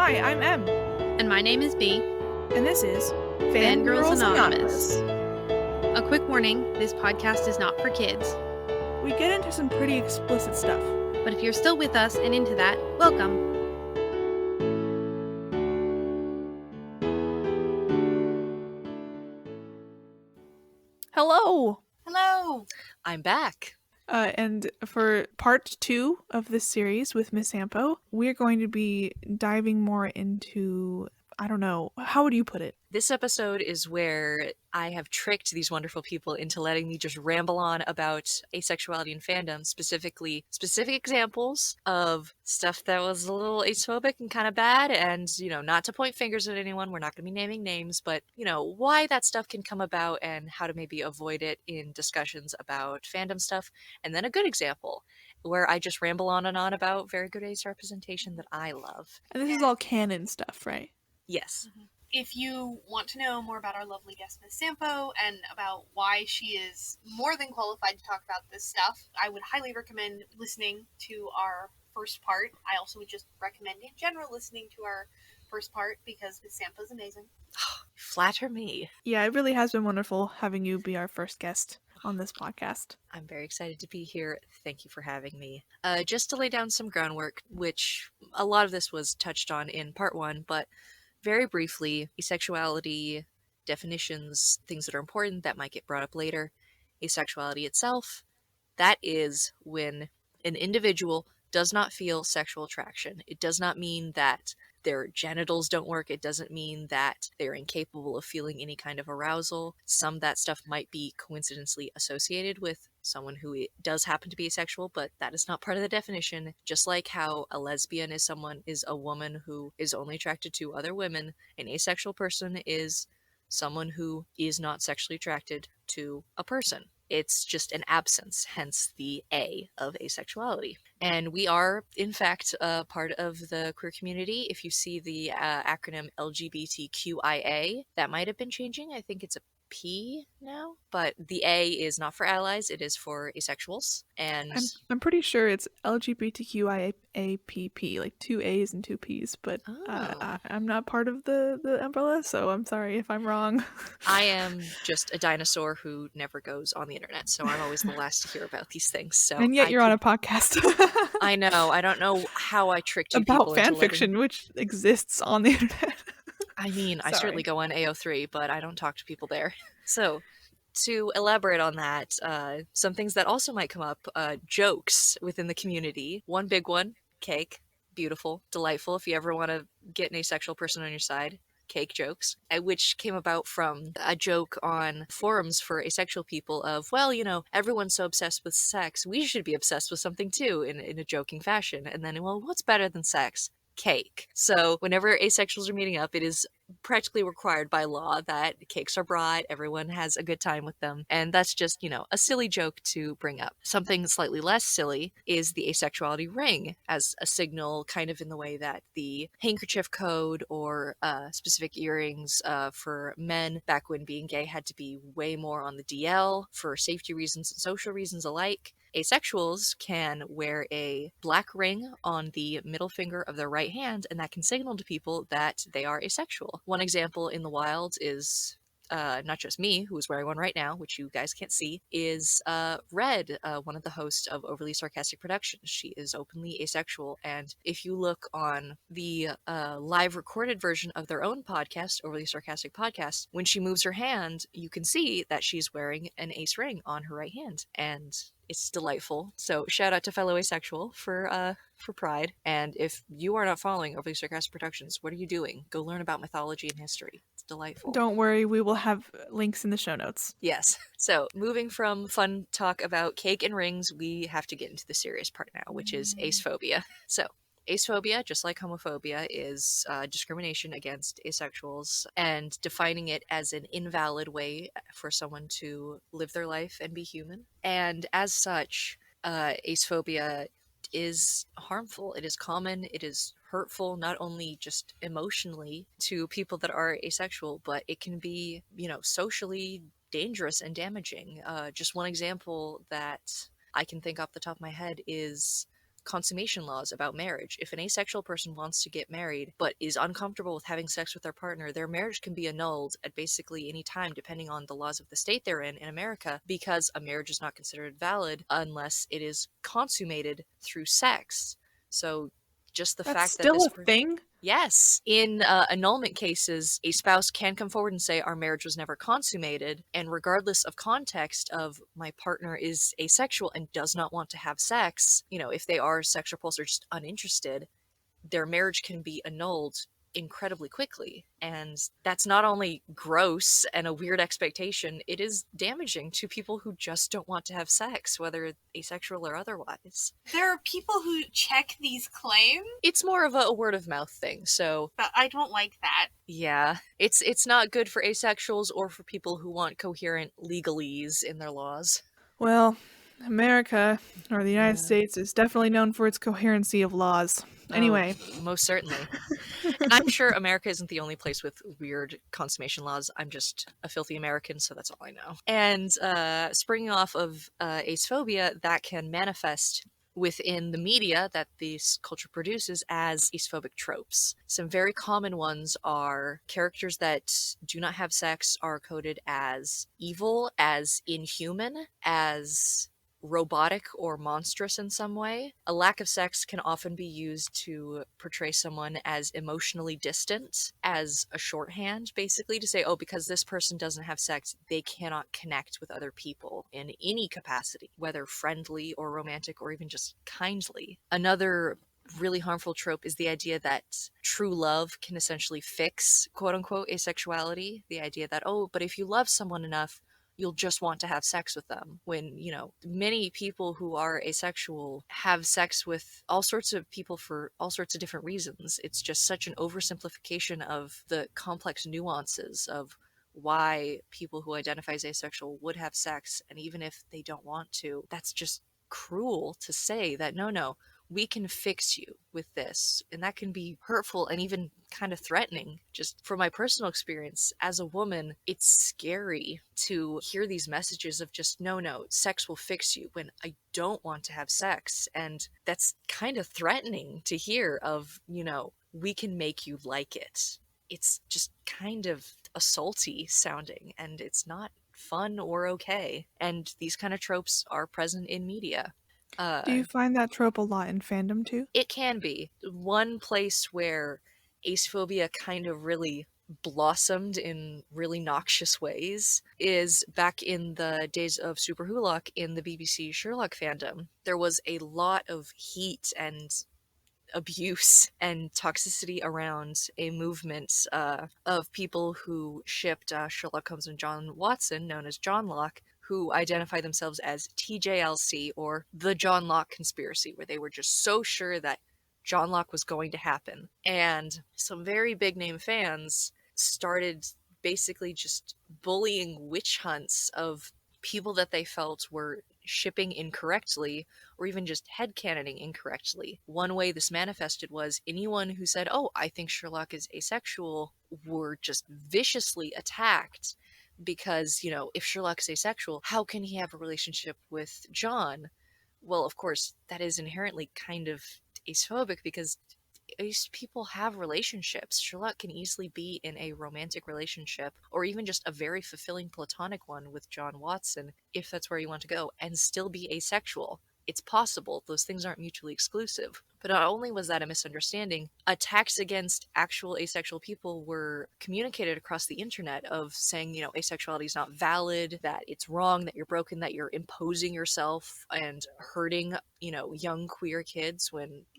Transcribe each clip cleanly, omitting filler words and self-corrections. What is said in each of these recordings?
Hi, I'm M. And my name is Bea. And this is Fangirls Anonymous. A quick warning, this podcast is not for kids. We get into some pretty explicit stuff. But if you're still with us and into that, welcome. Hello! Hello! I'm back. And for part 2 of this series with Misssampo, we're going to be diving more into, I don't know, how would you put it? This episode is where I have tricked these wonderful people into letting me just ramble on about asexuality and fandom, specifically specific examples of stuff that was a little asophobic and kind of bad, and, not to point fingers at anyone, we're not going to be naming names, but, why that stuff can come about and how to maybe avoid it in discussions about fandom stuff. And then a good example where I just ramble on and on about very good ace representation that I love. And this is all canon stuff, right? Yes. Mm-hmm. If you want to know more about our lovely guest Misssampo and about why she is more than qualified to talk about this stuff, I would highly recommend listening to our first part. I also would just recommend in general listening to our first part because Misssampo is amazing. Flatter me. Yeah, it really has been wonderful having you be our first guest on this podcast. I'm very excited to be here. Thank you for having me. Just to lay down some groundwork, which a lot of this was touched on in part 1, but very briefly, asexuality definitions, things that are important that might get brought up later. Asexuality itself, that is when an individual does not feel sexual attraction. It does not mean that their genitals don't work. It doesn't mean that they're incapable of feeling any kind of arousal. Some of that stuff might be coincidentally associated with someone who does happen to be asexual, but that is not part of the definition. Just like how a lesbian is a woman who is only attracted to other women, an asexual person is someone who is not sexually attracted to a person. It's just an absence, hence the A of asexuality. And we are, in fact, part of the queer community. If you see the acronym LGBTQIA, that might have been changing. I think it's a P now, but the A is not for allies, it is for asexuals. And I'm pretty sure it's LGBTQIAPP, like 2 A's and 2 P's, but I'm not part of the umbrella, so I'm sorry if I'm wrong. I am just a dinosaur who never goes on the internet, so I'm always the last to hear about these things. So and yet you're on a podcast. I know. I don't know how I tricked you about people fan into fiction, which exists on the internet. I mean, I certainly go on AO3, but I don't talk to people there. So, to elaborate on that, some things that also might come up, jokes within the community. One big one, cake. Beautiful, delightful. If you ever want to get an asexual person on your side, cake jokes, which came about from a joke on forums for asexual people of, well, everyone's so obsessed with sex, we should be obsessed with something too, in a joking fashion. And then, well, what's better than sex? Cake. So whenever asexuals are meeting up, it is practically required by law that cakes are brought, everyone has a good time with them, and that's just, a silly joke to bring up. Something slightly less silly is the Asexuality Ring, as a signal, kind of in the way that the handkerchief code or specific earrings for men back when being gay had to be way more on the DL for safety reasons and social reasons alike. Asexuals can wear a black ring on the middle finger of their right hand, and that can signal to people that they are asexual. One example in the wild is not just me, who is wearing one right now, which you guys can't see, is Red, one of the hosts of Overly Sarcastic Productions. She is openly asexual, and if you look on the live recorded version of their own podcast, Overly Sarcastic Podcast, when she moves her hand, you can see that she's wearing an ace ring on her right hand, and it's delightful. So shout out to fellow asexual for Pride. And if you are not following Overly Sarcastic Productions, what are you doing? Go learn about mythology and history. It's delightful. Don't worry, we will have links in the show notes. Yes. So moving from fun talk about cake and rings, we have to get into the serious part now, which is acephobia. So acephobia, just like homophobia, is discrimination against asexuals and defining it as an invalid way for someone to live their life and be human. And as such, acephobia is harmful. It is common. It is hurtful, not only just emotionally to people that are asexual, but it can be, socially dangerous and damaging. Just one example that I can think off the top of my head is consummation laws about marriage. If an asexual person wants to get married but is uncomfortable with having sex with their partner, their marriage can be annulled at basically any time, depending on the laws of the state they're in America, because a marriage is not considered valid unless it is consummated through sex. So just the That's fact that still this a thing? Yes. In annulment cases, a spouse can come forward and say, our marriage was never consummated, and regardless of context of my partner is asexual and does not want to have sex, if they are sex repulsed or just uninterested, their marriage can be annulled incredibly quickly. And that's not only gross and a weird expectation, it is damaging to people who just don't want to have sex, whether asexual or otherwise. There are people who check these claims. It's more of a word of mouth thing, so... But I don't like that. Yeah, it's not good for asexuals or for people who want coherent legalese in their laws. Well, America, or the United States, is definitely known for its coherency of laws. Anyway. Oh, most certainly. And I'm sure America isn't the only place with weird consummation laws. I'm just a filthy American, so that's all I know. And springing off of acephobia, that can manifest within the media that this culture produces as acephobic tropes. Some very common ones are characters that do not have sex are coded as evil, as inhuman, as robotic or monstrous in some way. A lack of sex can often be used to portray someone as emotionally distant, as a shorthand, basically, to say, oh, because this person doesn't have sex, they cannot connect with other people in any capacity, whether friendly or romantic or even just kindly. Another really harmful trope is the idea that true love can essentially fix, quote-unquote, asexuality. The idea that, oh, but if you love someone enough, you'll just want to have sex with them. When, many people who are asexual have sex with all sorts of people for all sorts of different reasons. It's just such an oversimplification of the complex nuances of why people who identify as asexual would have sex, and even if they don't want to, that's just cruel to say that, no, we can fix you with this. And that can be hurtful and even kind of threatening. Just from my personal experience as a woman, it's scary to hear these messages of just, no, sex will fix you when I don't want to have sex. And that's kind of threatening to hear of, we can make you like it. It's just kind of assaulty sounding, and it's not fun or okay. And these kind of tropes are present in media. Do you find that trope a lot in fandom too? It can be. One place where acephobia kind of really blossomed in really noxious ways is back in the days of Super Hulock in the BBC Sherlock fandom. There was a lot of heat and abuse and toxicity around a movement of people who shipped Sherlock Holmes and John Watson, known as John Locke, who identify themselves as TJLC, or the John Locke conspiracy, where they were just so sure that John Locke was going to happen. And some very big name fans started basically just bullying witch hunts of people that they felt were shipping incorrectly, or even just headcanoning incorrectly. One way this manifested was anyone who said, oh, I think Sherlock is asexual, were just viciously attacked. Because, if Sherlock's asexual, how can he have a relationship with John? Well, of course, that is inherently kind of acephobic, because people have relationships. Sherlock can easily be in a romantic relationship, or even just a very fulfilling platonic one with John Watson, if that's where you want to go, and still be asexual. It's possible. Those things aren't mutually exclusive. But not only was that a misunderstanding, attacks against actual asexual people were communicated across the internet of saying, asexuality is not valid, that it's wrong, that you're broken, that you're imposing yourself and hurting, young queer kids,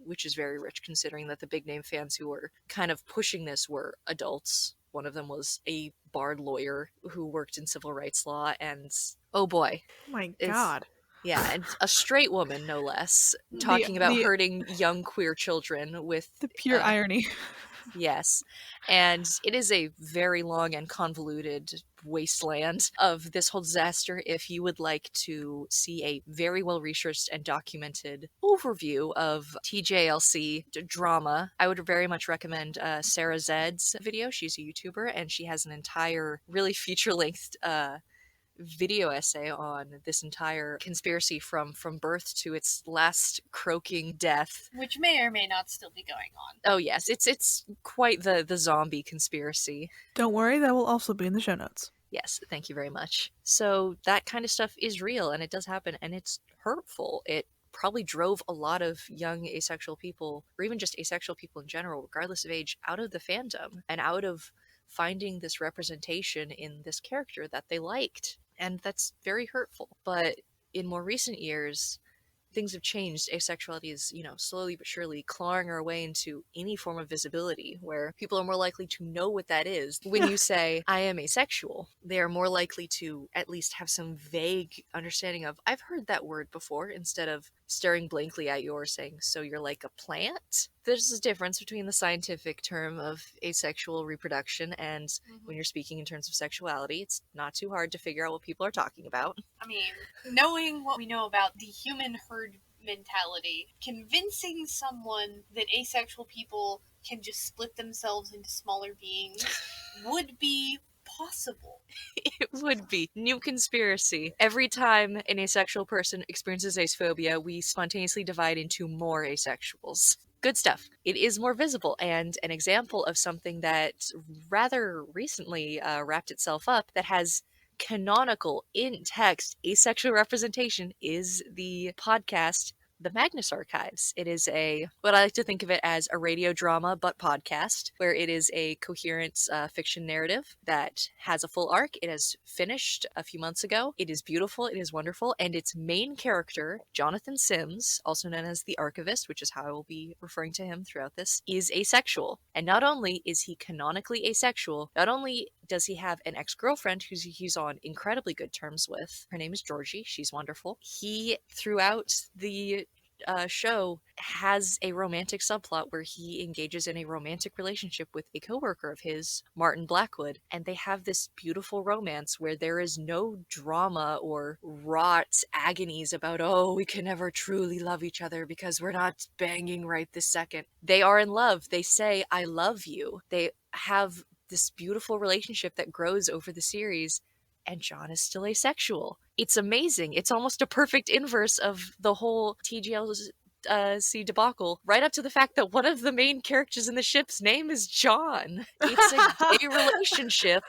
which is very rich considering that the big name fans who were kind of pushing this were adults. One of them was a barred lawyer who worked in civil rights law, and oh boy. Oh my God. Yeah, and a straight woman, no less, talking about hurting young queer children with... The pure irony. Yes, and it is a very long and convoluted wasteland of this whole disaster. If you would like to see a very well-researched and documented overview of TJLC drama, I would very much recommend Sarah Zed's video. She's a YouTuber, and she has an entire, really feature-length video essay on this entire conspiracy from birth to its last croaking death. Which may or may not still be going on. Oh yes, it's quite the zombie conspiracy. Don't worry, that will also be in the show notes. Yes, thank you very much. So that kind of stuff is real, and it does happen, and it's hurtful. It probably drove a lot of young asexual people, or even just asexual people in general, regardless of age, out of the fandom and out of finding this representation in this character that they liked. And that's very hurtful. But in more recent years, things have changed. Asexuality is, slowly but surely clawing our way into any form of visibility, where people are more likely to know what that is. When you say, I am asexual, they are more likely to at least have some vague understanding of, I've heard that word before, instead of staring blankly at you or saying, so you're like a plant? There's a difference between the scientific term of asexual reproduction and when you're speaking in terms of sexuality. It's not too hard to figure out what people are talking about. I mean, knowing what we know about the human herd mentality, convincing someone that asexual people can just split themselves into smaller beings would be possible. It would be. New conspiracy. Every time an asexual person experiences acephobia, we spontaneously divide into more asexuals. Good stuff. It is more visible, and an example of something that rather recently wrapped itself up that has canonical, in-text, asexual representation is the podcast the Magnus Archives. It is what I like to think of it as a radio drama but podcast, where it is a coherent fiction narrative that has a full arc. It has finished a few months ago. It is beautiful, it is wonderful, and its main character, Jonathan Sims, also known as the Archivist, which is how I will be referring to him throughout this, is asexual. And not only is he canonically asexual, not only does he have an ex-girlfriend who he's on incredibly good terms with. Her name is Georgie. She's wonderful. He, throughout the show, has a romantic subplot where he engages in a romantic relationship with a coworker of his, Martin Blackwood, and they have this beautiful romance where there is no drama or wrought agonies about, oh, we can never truly love each other because we're not banging right this second. They are in love. They say, I love you. They have this beautiful relationship that grows over the series, and John is still asexual. It's amazing. It's almost a perfect inverse of the whole TJLC debacle, right up to the fact that one of the main characters in the ship's name is John. It's a gay relationship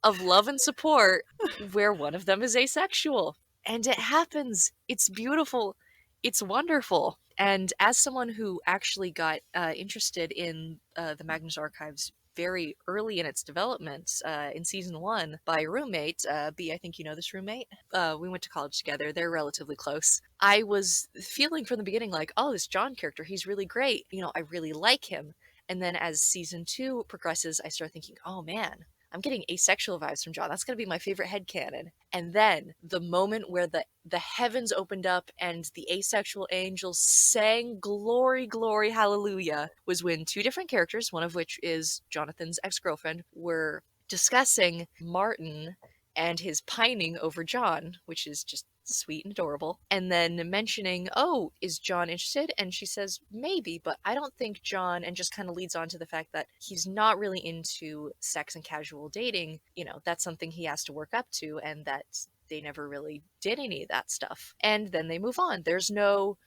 of love and support where one of them is asexual. And it happens. It's beautiful. It's wonderful. And as someone who actually got interested in the Magnus Archives very early in its development, in season 1, by a roommate, Bea, I think you know this roommate. We went to college together. They're relatively close. I was feeling from the beginning like, oh, this John character, he's really great. I really like him. And then as season 2 progresses, I start thinking, oh man, I'm getting asexual vibes from John. That's going to be my favorite headcanon. And then the moment where the heavens opened up and the asexual angels sang glory, glory, hallelujah, was when 2 different characters, one of which is Jonathan's ex-girlfriend, were discussing Martin and his pining over John, which is just sweet and adorable, and then mentioning, oh, is John interested? And she says, maybe, but I don't think John, and just kind of leads on to the fact that he's not really into sex and casual dating. That's something he has to work up to, and that they never really did any of that stuff. And then they move on. There's no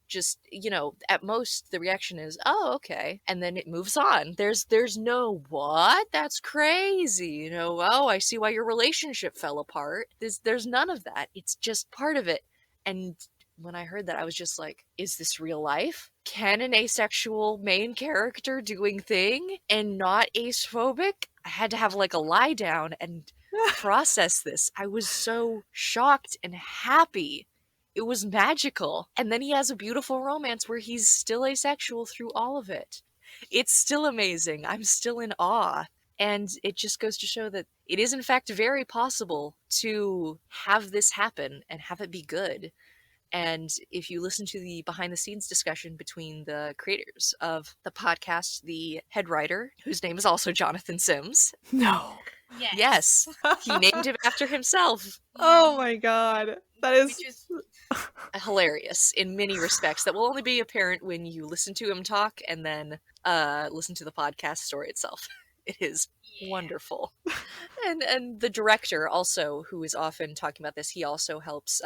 just, at most the reaction is, oh, okay. And then it moves on. There's no, what? That's crazy. Oh, I see why your relationship fell apart. There's none of that. It's just part of it. And when I heard that, I was just like, is this real life? Can an asexual main character doing thing and not acephobic? I had to have like a lie down and process this. I was so shocked and happy. It was magical. And then he has a beautiful romance where he's still asexual through all of it. It's still amazing. I'm still in awe. And it just goes to show that it is in fact very possible to have this happen and have it be good. And if you listen to the behind the scenes discussion between the creators of the podcast, the head writer, whose name is also Jonathan Sims. No. Yes. He named him after himself. Oh my god. That is hilarious in many respects that will only be apparent when you listen to him talk and then listen to the podcast story itself. It is wonderful. And the director also, who is often talking about this, he also helps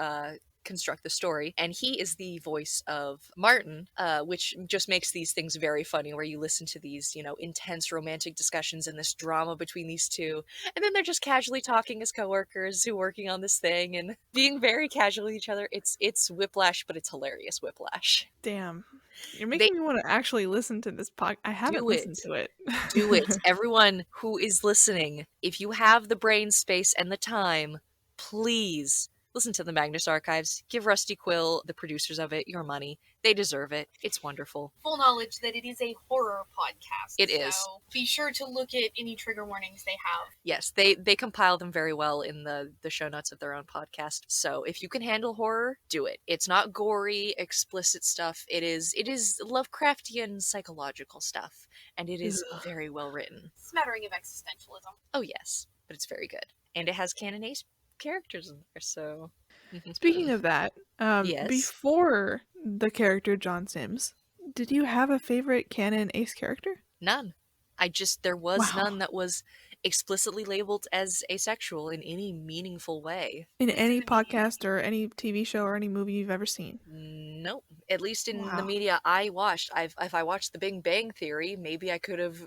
construct the story, and he is the voice of Martin, which just makes these things very funny, where you listen to these, intense romantic discussions and this drama between these two, and then they're just casually talking as coworkers who are working on this thing and being very casual with each other. It's whiplash, but it's hilarious whiplash. Damn. You're making me want to actually listen to this podcast. I haven't listened to it. Do it. Everyone who is listening, if you have the brain space and the time, please listen to the Magnus Archives. Give Rusty Quill, the producers of it, your money. They deserve it. It's wonderful. Full knowledge that it is a horror podcast. It is. So be sure to look at any trigger warnings they have. Yes, they compile them very well in the show notes of their own podcast. So if you can handle horror, do it. It's not gory, explicit stuff. It is Lovecraftian psychological stuff, and it is very well written. Smattering of existentialism. Oh yes, but it's very good. And it has canon ace characters in there, so... Speaking of that, yes. Before the character John Sims, did you have a favorite canon ace character? None. There was none that was explicitly labeled as asexual in any meaningful way. In any podcast or any TV show or any movie you've ever seen? Nope. At least in the media I watched. If I watched The Big Bang Theory, maybe I could have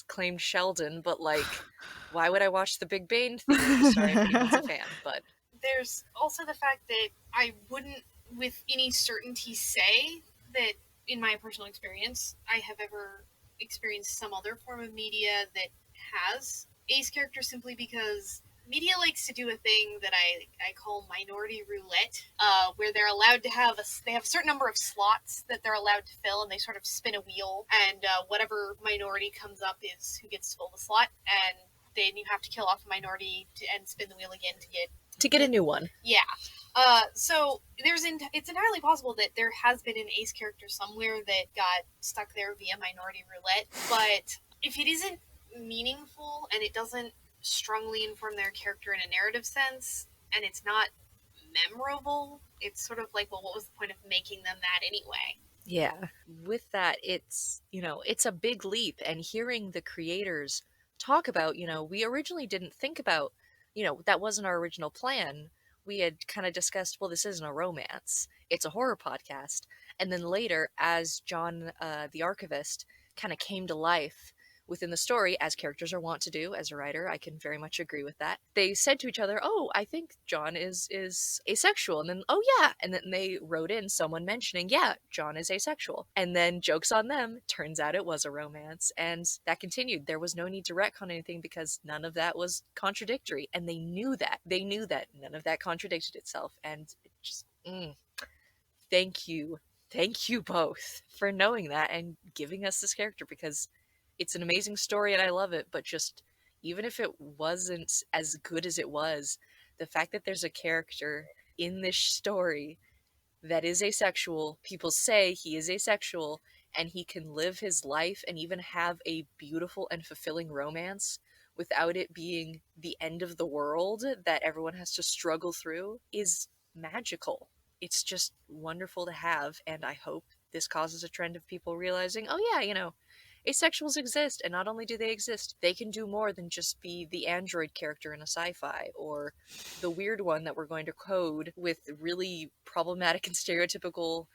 claimed Sheldon, but why would I watch The Big Bang Theory? Sorry if anyone's a fan, but... There's also the fact that I wouldn't with any certainty say that, in my personal experience, I have ever experienced some other form of media that has ace characters, simply because media likes to do a thing that I call minority roulette, where they're allowed to have they have a certain number of slots that they're allowed to fill, and they sort of spin a wheel, and whatever minority comes up is who gets to fill the slot, and then you have to kill off a minority and spin the wheel again to get a new one. Yeah. So it's entirely possible that there has been an ace character somewhere that got stuck there via minority roulette, but if it isn't meaningful and it doesn't strongly inform their character in a narrative sense, and it's not memorable, it's sort of like, well, what was the point of making them that anyway? Yeah. With that, it's a big leap, and hearing the creators talk about, we originally didn't think about, that wasn't our original plan. We had kind of discussed, well, this isn't a romance. It's a horror podcast. And then later, as John, the archivist, kind of came to life within the story, as characters are wont to do as a writer, I can very much agree with that. They said to each other, oh, I think John is asexual. And then, oh yeah. And then they wrote in someone mentioning, yeah, John is asexual. And then joke's on them. Turns out it was a romance. And that continued. There was no need to retcon anything because none of that was contradictory. And they knew that. They knew that none of that contradicted itself. And it just, thank you. Thank you both for knowing that and giving us this character, because it's an amazing story and I love it, but just even if it wasn't as good as it was, the fact that there's a character in this story that is asexual, people say he is asexual, and he can live his life and even have a beautiful and fulfilling romance without it being the end of the world that everyone has to struggle through, is magical. It's just wonderful to have, and I hope this causes a trend of people realizing, oh yeah, asexuals exist, and not only do they exist, they can do more than just be the android character in a sci-fi, or the weird one that we're going to code with really problematic and stereotypical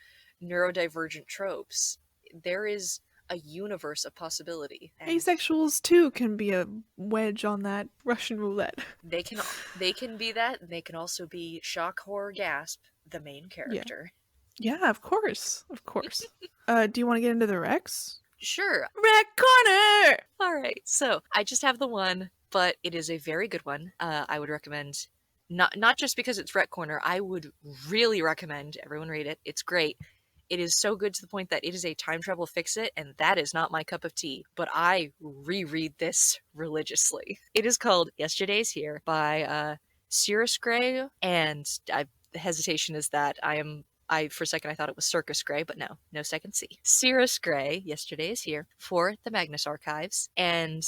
neurodivergent tropes. There is a universe of possibility. Asexuals too can be a wedge on that Russian roulette. They can be that. They can also be shock, horror, gasp, the main character. Yeah, of course. Do you want to get into the Rex? Sure. Rec Corner! Alright, so I just have the one, but it is a very good one. I would recommend, not just because it's Rec Corner, I would really recommend everyone read it. It's great. It is so good to the point that it is a time travel fix-it, and that is not my cup of tea, but I reread this religiously. It is called Yesterday's Here by CirrusGrey, and the hesitation is that for a second I thought it was CirrusGrey, but no second C. CirrusGrey, Yesterday is Here, for the Magnus Archives. And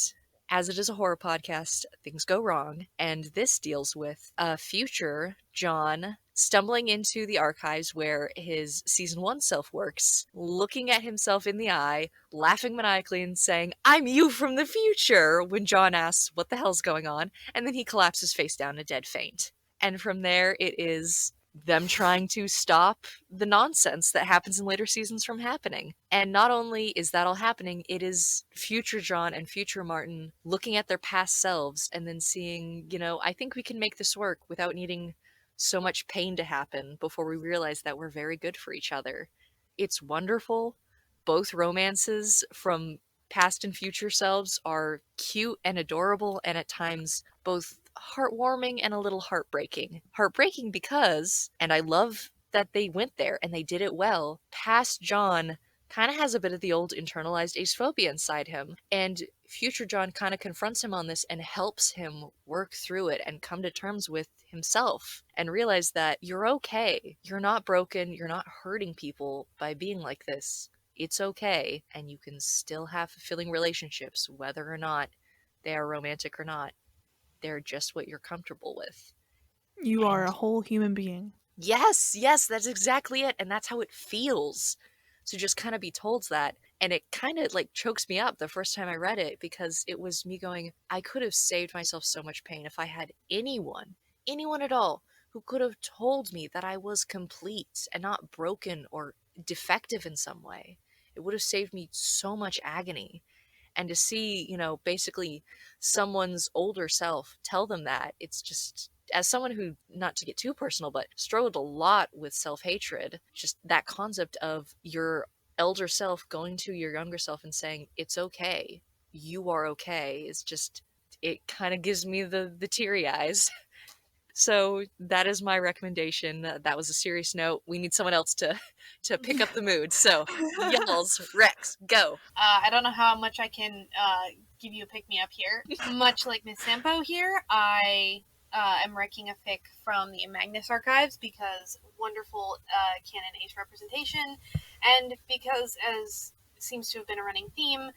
as it is a horror podcast, things go wrong, and this deals with a future John stumbling into the archives where his season 1 self works, looking at himself in the eye, laughing maniacally and saying, "I'm you from the future," when John asks what the hell's going on, and then he collapses face down in a dead faint. And from there, it is them trying to stop the nonsense that happens in later seasons from happening. And not only is that all happening, it is future John and future Martin looking at their past selves and then seeing, I think we can make this work without needing so much pain to happen before we realize that we're very good for each other. It's wonderful. Both romances from past and future selves are cute and adorable, and at times both heartwarming and a little heartbreaking. Heartbreaking because, and I love that they went there and they did it well, past John kind of has a bit of the old internalized acephobia inside him, and future John kind of confronts him on this and helps him work through it and come to terms with himself and realize that you're okay. You're not broken. You're not hurting people by being like this. It's okay, and you can still have fulfilling relationships, whether or not they are romantic or not. They're just what you're comfortable with. You are a whole human being. Yes, that's exactly it. And that's how it feels to just kind of be told that. And it kind of chokes me up the first time I read it, because it was me going, I could have saved myself so much pain if I had anyone at all, who could have told me that I was complete and not broken or defective in some way. It would have saved me so much agony. And to see, basically someone's older self tell them that, it's just, as someone who, not to get too personal, but struggled a lot with self-hatred, just that concept of your elder self going to your younger self and saying, it's okay, you are okay, is just, it kind of gives me the teary eyes. So that is my recommendation. That was a serious note. We need someone else to pick up the mood. So, Yells, Rex, go. I don't know how much I can give you a pick-me-up here. Much like Misssampo here, I am wrecking a fic from the Magnus Archives because wonderful canon ace representation, and because, as seems to have been a running theme,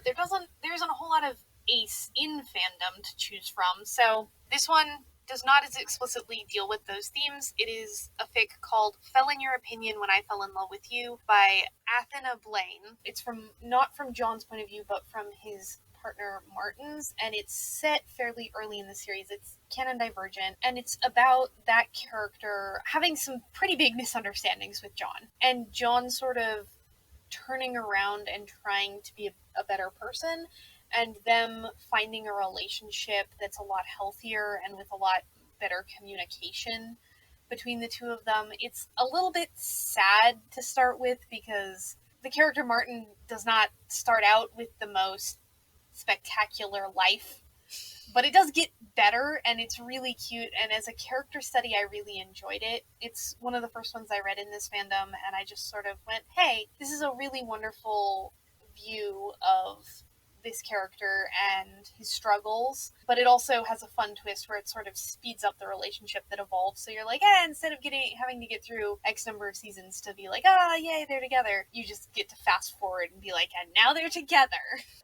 there isn't a whole lot of ace in fandom to choose from. So this one does not as explicitly deal with those themes. It is a fic called Fell in Your Opinion When I Fell in Love with You by Athena Blaine. It's not from John's point of view, but from his partner Martin's, and it's set fairly early in the series. It's canon divergent, and it's about that character having some pretty big misunderstandings with John, and John sort of turning around and trying to be a better person, and them finding a relationship that's a lot healthier and with a lot better communication between the two of them. It's a little bit sad to start with because the character Martin does not start out with the most spectacular life, but it does get better, and it's really cute, and as a character study I really enjoyed it. It's one of the first ones I read in this fandom, and I just sort of went, hey, this is a really wonderful view of this character and his struggles, but it also has a fun twist where it sort of speeds up the relationship that evolves. So you're like, instead of having to get through X number of seasons to be like, yay, they're together, you just get to fast forward and be like, and now they're together.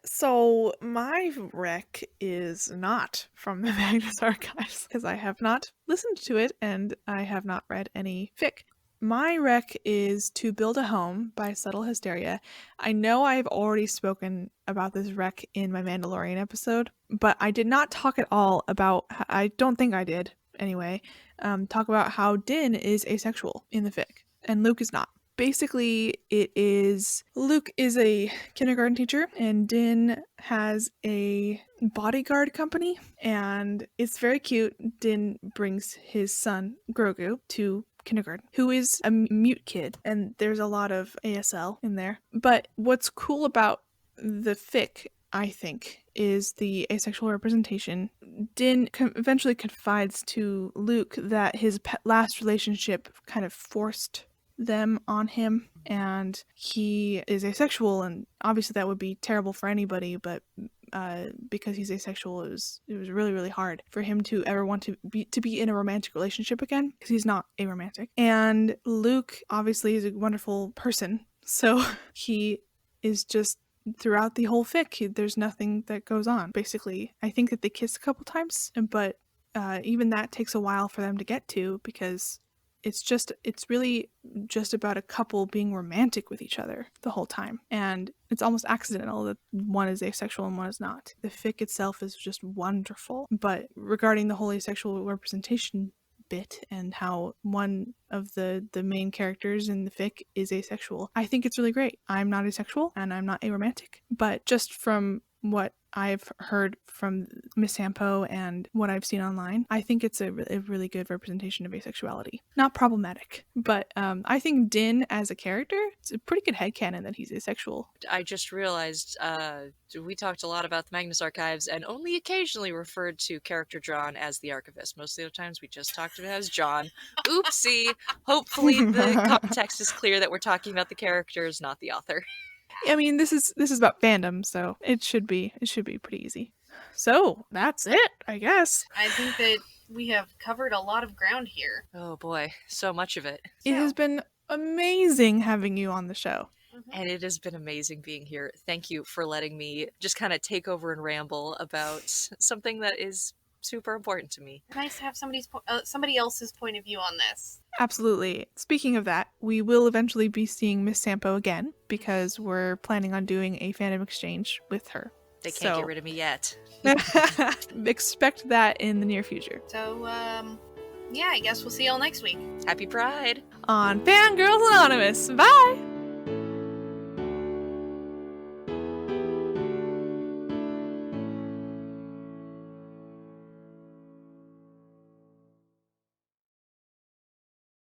So my rec is not from the Magnus Archives because I have not listened to it and I have not read any fic. My rec is To Build a Home by Subtlehysteria. I know I've already spoken about this rec in my Mandalorian episode, but I did not talk at all about, I don't think I did anyway, talk about how Din is asexual in the fic, and Luke is not. Basically, Luke is a kindergarten teacher, and Din has a bodyguard company, and it's very cute. Din brings his son, Grogu, to kindergarten, who is a mute kid, and there's a lot of ASL in there. But what's cool about the fic, I think, is the asexual representation. Din eventually confides to Luke that his last relationship kind of forced them on him, and he is asexual, and obviously that would be terrible for anybody, but because he's asexual, it was really, really hard for him to ever want to be in a romantic relationship again, because he's not aromantic. And Luke obviously is a wonderful person, so he is just throughout the whole fic, there's nothing that goes on, basically. I think that they kiss a couple times, but even that takes a while for them to get to, because it's really just about a couple being romantic with each other the whole time. And it's almost accidental that one is asexual and one is not. The fic itself is just wonderful. But regarding the whole asexual representation bit and how one of the main characters in the fic is asexual, I think it's really great. I'm not asexual and I'm not aromantic, but just from what I've heard from Misssampo and what I've seen online, I think it's a really good representation of asexuality. Not problematic, but I think Din as a character, it's a pretty good headcanon that he's asexual. I just realized we talked a lot about the Magnus Archives and only occasionally referred to character John as the archivist. Most of the times we just talked about him as John. Oopsie! Hopefully the context is clear that we're talking about the characters, not the author. I mean, this is about fandom, so it should be pretty easy. So that's it, I guess. I think that we have covered a lot of ground here. Oh boy, so much of it. It has been amazing having you on the show. And it has been amazing being here. Thank you for letting me just kind of take over and ramble about something that is super important to me. Nice to have somebody else's point of view on this. Absolutely. Speaking of that, we will eventually be seeing Misssampo again, because we're planning on doing a fandom exchange with her. They can't get rid of me yet. Expect that in the near future. So, yeah, I guess we'll see y'all next week. Happy Pride! On Fangirls Anonymous. Bye!